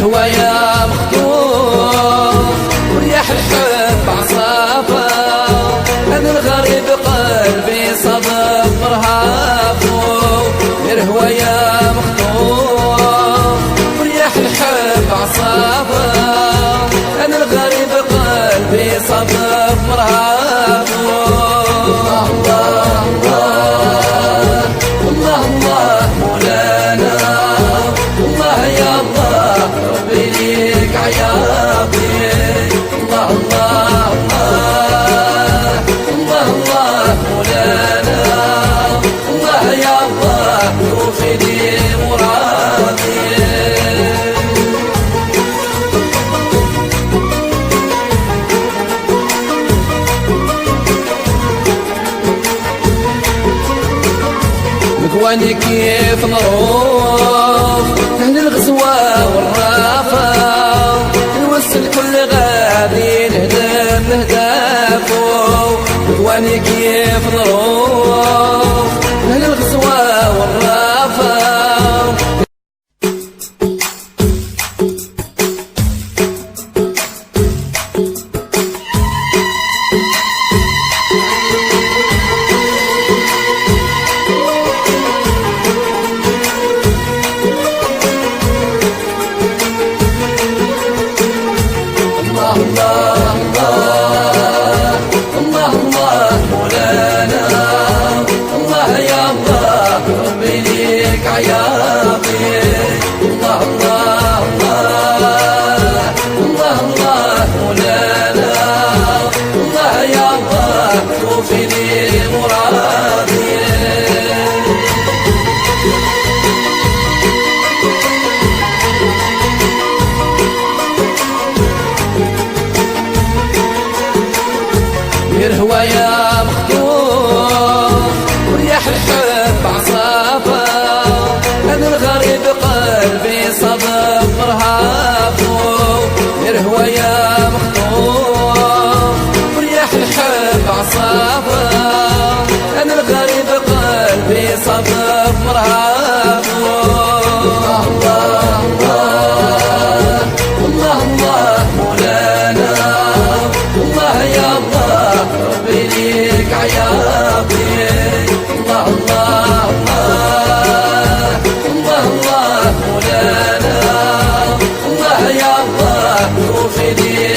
هو يا مخطوف ورياح الحب عصافة، أنا الغريب قلبي صدق مرهافه. هو يا مخطوف ورياح الحب عصافة، أنا الغريب قلبي صدق مرهافه. الله الله الله الله مولانا، الله يا الله ربي ليك عياطي. الله الله الله الله الله مولانا، الله يا الله روحي لي مرادي. مكواني كيف نروح أهل الغزوة والرافة، نوصل كل غادي نهدف نهدافه. مكواني كيف نروح أهل الغزوة والرافة. هو يا مخطوف ورياح الحب عصافة، أنا الغريب قلبي صدق مرهافه. هو يا مخطوف ورياح الحب عصافة، أنا الغريب قلبي صدق مرهافه. الله الله الله الله مولانا، الله يا الله ربي ليك عياطي. الله الله الله الله الله مولانا، الله يا الله روحي لي